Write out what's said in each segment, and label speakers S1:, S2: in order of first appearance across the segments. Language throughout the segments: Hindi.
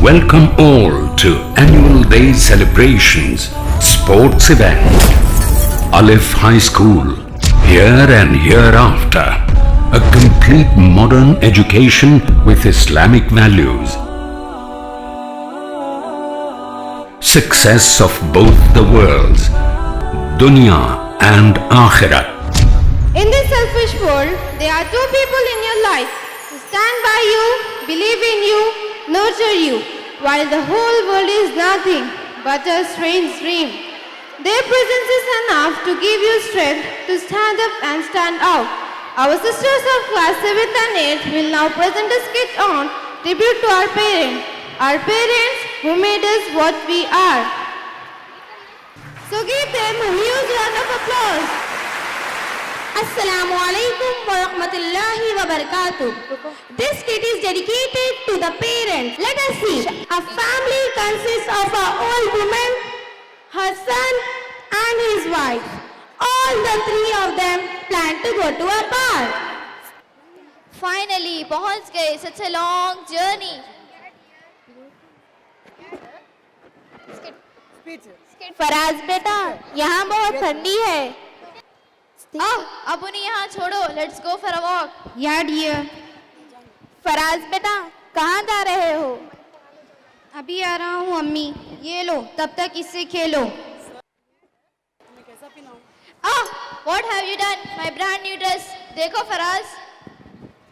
S1: Welcome all to Annual Day Celebrations Sports Event. Alif High School, here and hereafter. A complete modern education with Islamic values. Success of both the worlds, dunya and akhirat.
S2: In this selfish world, there are two people in your life who stand by you, believe in you, nurture you, while the whole world is nothing but a strange dream. Their presence is enough to give you strength to stand up and stand out. Our sisters of class 7th and 8th will now present a skit on tribute to our parents who made us what we are. So give them a huge round of applause. Assalamu alaikum wa rahmatullahi wa barakatuh. This skit is dedicated to the parents. Let us see. A family consists of an old woman, her son and his wife. All the three of them plan to go to a bar.
S3: Finally, पहुंच गए. Such a long journey.
S2: Faraz बेटा, यहाँ बहुत ठंडी है.
S3: अब उन्हें यहाँ छोड़ो. Let's go for a walk.
S2: Yeah dear.
S3: Faraz बेटा, कहाँ जा रहे हो?
S2: अभी आ रहा हूँ अम्मी. ये लो, तब तक इससे खेलो.
S3: What have you done? My brand new dress. देखो फराज.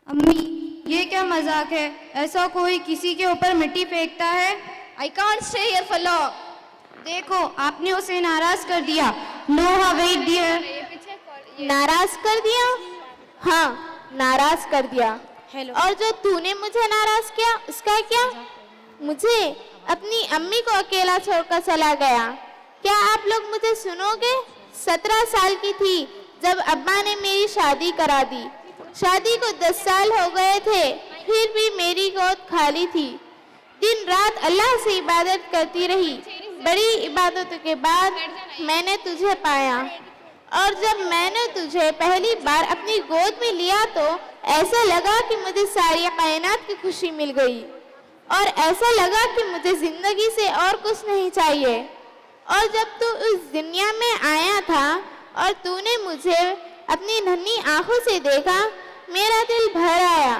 S2: अम्मी, ये क्या मजाक है? ऐसा कोई किसी के ऊपर मिट्टी फेंकता है?
S3: I can't stay here for long.
S2: देखो, आपने उसे नाराज कर दिया. No, wait dear.
S3: नाराज कर दिया? हाँ, नाराज कर दिया. और जो तूने मुझे नाराज किया, उसका क्या? मुझे अपनी अम्मी को अकेला छोड़कर चला गया. क्या आप लोग मुझे सुनोगे? 17 साल की थी जब अब्बा ने मेरी शादी करा दी. शादी को 10 साल हो गए थे, फिर भी मेरी गोद खाली थी. दिन रात अल्लाह से इबादत करती रही. बड़ी इबादतों के बाद मैंने तुझे पाया. और जब मैंने तुझे पहली बार अपनी गोद में लिया तो ऐसा लगा कि मुझे सारी कायनात की खुशी मिल गई. और ऐसा लगा कि मुझे जिंदगी से और कुछ नहीं चाहिए. और जब तू इस दुनिया में आया था और तूने मुझे अपनी नन्ही आंखों से देखा, मेरा दिल भर आया.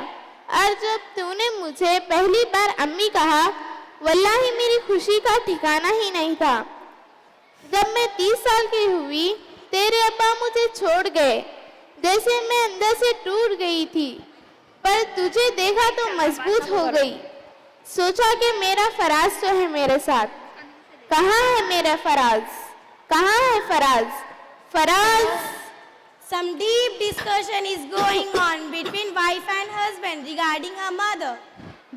S3: और जब तूने मुझे पहली बार अम्मी कहा, वल्लाही मेरी खुशी का ठिकाना ही नहीं था. जब मैं 30 साल की हुई, तेरे अब्बा मुझे छोड़ गए. जैसे मैं अंदर से टूट गई थी, पर तुझे देखा तो मजबूत हो गई. सोचा कि मेरा फराज तो है मेरे साथ. कहाँ है मेरा फराज? कहाँ है Faraz? Faraz.
S4: Some deep discussion is going on between wife and husband regarding her mother.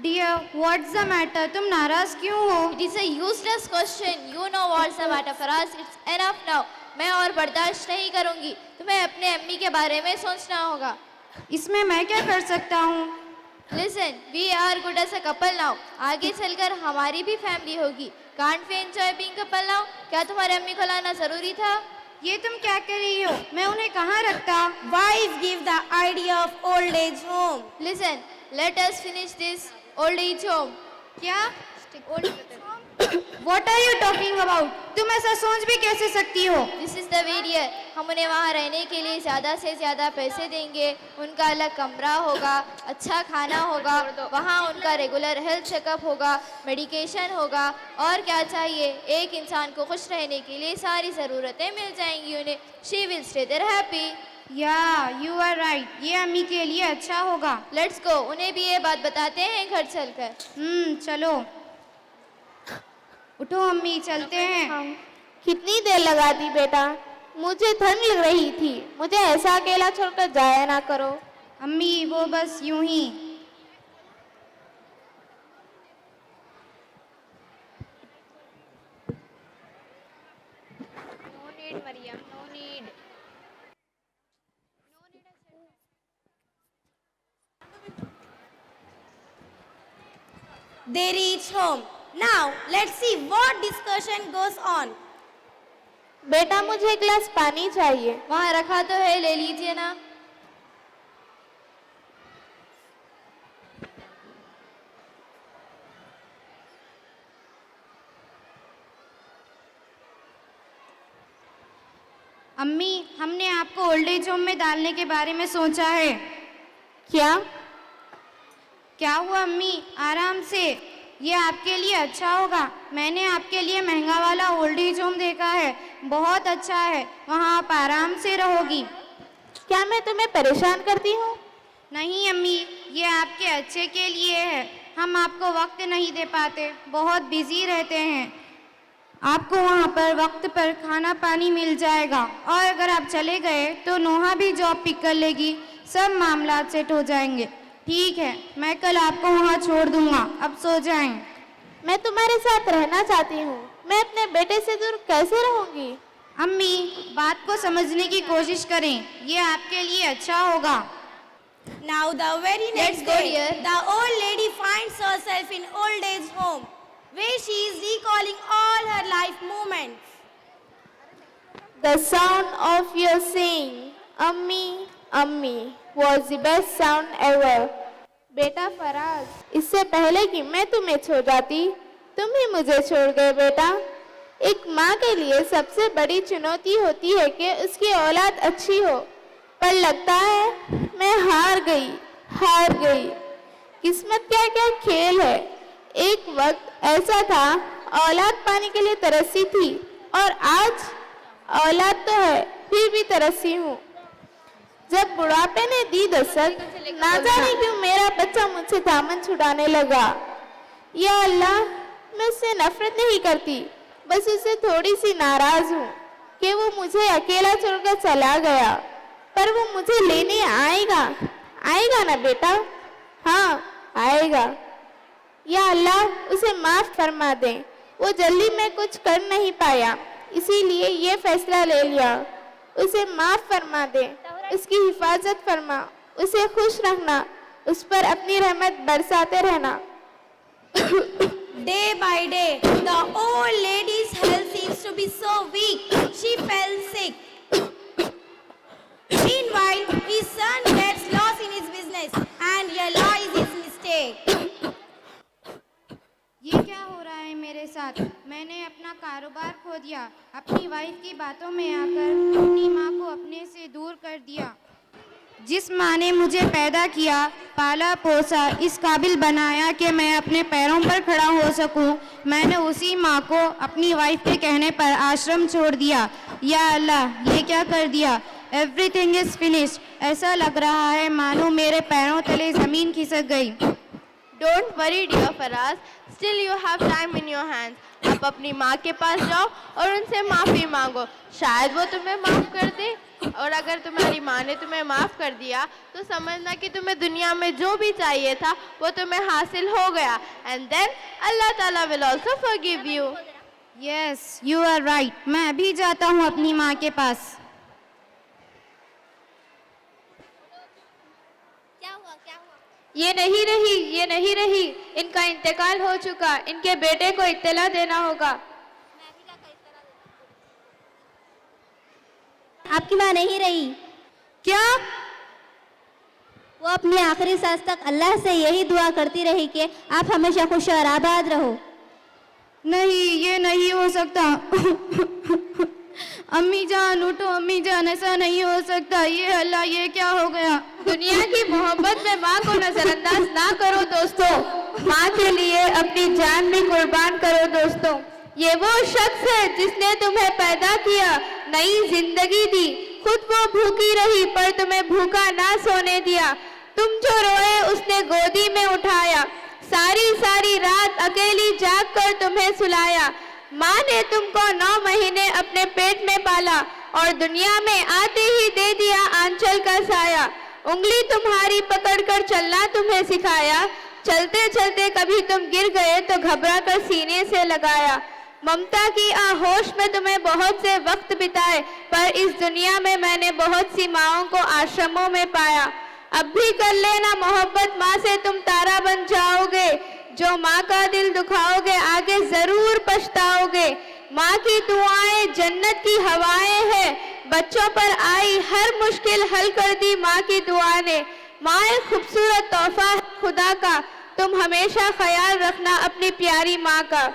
S2: Dear, what's the matter? तुम नाराज क्यों हो?
S3: It is a useless question. You know what's the matter, Faraz. It's enough now. मैं और बर्दाश्त नहीं करूँगी. तुम्हें अपने अम्मी के बारे में सोचना होगा.
S2: इसमें मैं क्या कर सकता हूँ?
S3: Listen, we are good as a couple now. आगे चलकर हमारी भी फैमिली होगी. Can't we enjoy being couple now? क्या तुम्हारे अम्मी को लाना जरूरी था?
S2: ये तुम क्या कर रही हो? मैं उन्हें कहाँ रखता?
S4: Wives give the idea of old age home.
S3: Listen, let us finish this old age home.
S2: क्या? What are you talking about? तुम ऐसा सोच भी कैसे सकती हो?
S3: This is the way dear. हम उन्हें वहाँ रहने के लिए ज़्यादा से ज़्यादा पैसे देंगे. उनका अलग कमरा होगा, अच्छा खाना होगा, वहाँ उनका रेगुलर हेल्थ चेकअप होगा, मेडिकेशन होगा. और क्या चाहिए? एक इंसान को खुश रहने के लिए सारी ज़रूरतें मिल जाएंगी उन्हें. She will stay there happy.
S2: Yeah, you are right. ये अम्मी के लिए अच्छा होगा.
S3: Let's go. उन्हें भी ये बात बताते हैं घर चलकर.
S2: चलो. उठो अम्मी, चलते हैं.
S3: कितनी देर लगा दी बेटा? मुझे ठंड लग रही थी. मुझे ऐसा अकेला छोड़कर जाया ना करो.
S2: अम्मी, वो बस यूं ही.
S3: No need, Mariam. No need.
S4: They reach home. Now let's see what discussion goes on.
S3: बेटा मुझे एक गिलास पानी चाहिए. वहाँ रखा तो है, ले लीजिए ना.
S2: अम्मी, हमने आपको ओल्ड एज होम में डालने के बारे में सोचा है।
S3: क्या?
S2: क्या हुआ अम्मी, आराम से, ये आपके लिए अच्छा होगा। मैंने आपके लिए महंगा वाला ओल्ड एज होम देखा है, बहुत अच्छा है, वहाँ आप आराम से रहोगी।
S3: क्या मैं तुम्हें परेशान करती हूँ?
S2: नहीं अम्मी, ये आपके अच्छे के लिए है। हम आपको वक्त नहीं दे पाते, बहुत बिजी रहते हैं। आपको वहाँ पर वक्त पर खाना पानी मिल जाएगा, और अगर आप चले गए तो नोहा भी जॉब पिक कर लेगी, सब मामला सेट हो जाएंगे। ठीक है, मैं कल आपको वहाँ छोड़ दूंगा, अब सो जाएं।
S3: मैं तुम्हारे साथ रहना चाहती हूँ, मैं अपने बेटे से दूर कैसे रहूँगी?
S2: अम्मी, बात को समझने की कोशिश करें, ये आपके लिए अच्छा होगा।
S4: Now the very next
S3: Let's go,
S4: day,
S3: dear.
S4: the old lady finds herself in old age home, where she is recalling all her life moments.
S3: The sound of your saying, "Ammi, Ammi," was the best sound ever. बेटा फराज, इससे पहले कि मैं तुम्हें छोड़ जाती, तुम ही मुझे छोड़ गए बेटा। एक माँ के लिए सबसे बड़ी चुनौती होती है कि उसकी औलाद अच्छी हो, पर लगता है मैं हार गई। किस्मत क्या क्या खेल है। एक वक्त ऐसा था, औलाद पाने के लिए तरसी थी, और आज औलाद तो है, फिर भी तरसी हूँ। जब बुढ़ापे ने दी दस्तक, ना जाने क्यों मेरा बच्चा मुझसे दामन छुड़ाने लगा। या अल्लाह, मैं उससे नफरत नहीं करती, बस उससे थोड़ी सी नाराज हूँ कि वो मुझे अकेला छोड़कर चला गया। पर वो मुझे लेने आएगा ना बेटा? हाँ, आएगा। या अल्लाह, उसे माफ फरमा दे, वो जल्दी में कुछ कर नहीं पाया, इसीलिए ये फैसला ले लिया। उसे माफ फरमा दे, उसकी हिफाजत फरमा, उसे खुश रखना, उस पर अपनी रहमत बरसाते रहना।
S4: Day by day, the old lady's health seems to be so weak. She fell sick. Meanwhile, his son gets lost in his business and realizes his mistake.
S2: ये क्या हो रहा है मेरे साथ? मैंने अपना कारोबार खो दिया, अपनी वाइफ की बातों में आकर अपनी माँ को अपने से दूर कर दिया। जिस माँ ने मुझे पैदा किया, पाला पोसा, इस काबिल बनाया कि मैं अपने पैरों पर खड़ा हो सकूं, मैंने उसी माँ को अपनी वाइफ के कहने पर आश्रम छोड़ दिया। या अल्लाह, ये क्या कर दिया? Everything is finished. ऐसा लग रहा है मानो मेरे पैरों तले ज़मीन खिसक गई।
S3: Don't worry dear Faraz, still you have time in your hands. आप अपनी माँ के पास जाओ और उनसे माफ़ी मांगो, शायद वो तुम्हें माफ़ कर दे। और अगर तुम्हारी माँ ने तुम्हें माफ़ कर दिया तो समझना कि तुम्हें दुनिया में जो भी चाहिए था वो तुम्हें हासिल हो गया। And then अल्लाह ताला will also forgive you.
S2: Yes, you are right. मैं अभी जाता हूँ अपनी माँ के पास।
S3: ये नहीं रही, इनका इंतकाल हो चुका, इनके बेटे को इत्तला देना होगा।
S5: आपकी माँ नहीं रही।
S2: क्या?
S5: वो अपनी आखिरी सांस तक अल्लाह से यही दुआ करती रही कि आप हमेशा खुश और आबाद रहो।
S2: नहीं, ये नहीं हो सकता। अम्मी जान उठो, अम्मी जान, ऐसा नहीं हो सकता। ये अल्लाह, ये क्या हो गया?
S3: दुनिया की मोहब्बत में माँ को नजरअंदाज ना करो दोस्तों, माँ के लिए अपनी जान भी कुर्बान करो दोस्तों। ये वो शख्स है जिसने तुम्हें पैदा किया, नई जिंदगी दी, खुद वो भूखी रही पर तुम्हें भूखा ना सोने दिया। तुम जो रोए उसने गोदी में उठाया, सारी सारी रात अकेली जाग कर तुम्हें सुलाया। माँ ने तुमको 9 महीने अपने पेट में पाला और दुनिया में आते ही दे दिया आंचल का साया। उंगली तुम्हारी पकड़कर चलना तुम्हें सिखाया, चलते चलते कभी तुम गिर गए तो घबरा कर सीने से लगाया। ममता की आहोश में तुम्हें बहुत से वक्त बिताए, पर इस दुनिया में मैंने बहुत सी माँओं को आश्रमों में पाया। अब भी कर लेना मोहब्बत माँ से, तुम तारा बन जाओगे। जो माँ का दिल दुखाओगे आगे जरूर पछताओगे। माँ की दुआएं जन्नत की हवाएं हैं, बच्चों पर आई हर मुश्किल हल कर दी माँ की दुआ ने। माँ एक खूबसूरत तोहफा है खुदा का, तुम हमेशा ख्याल रखना अपनी प्यारी माँ का।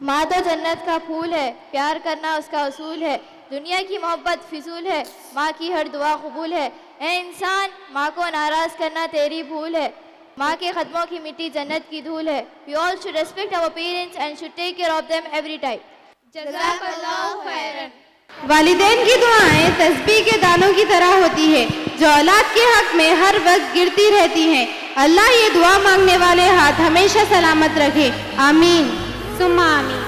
S5: माँ तो जन्नत का फूल है, प्यार करना उसका उसूल है।
S3: दुनिया की मोहब्बत फिजूल है, माँ की हर दुआ कबूल है। ए इंसान, माँ को नाराज करना तेरी भूल है। माँ के कदमों की मिट्टी जन्नत की धूल है। We all should respect our parents and should take care of them every time. जज़ाकल्लाहु खैरन।
S2: वालिदैन की दुआएं तस्बीह के दानों की तरह होती है जो औलाद के हक में हर वक्त गिरती रहती हैं। अल्लाह ये दुआ मांगने वाले हाथ हमेशा सलामत रखे। आमीन सुम्मा आमीन।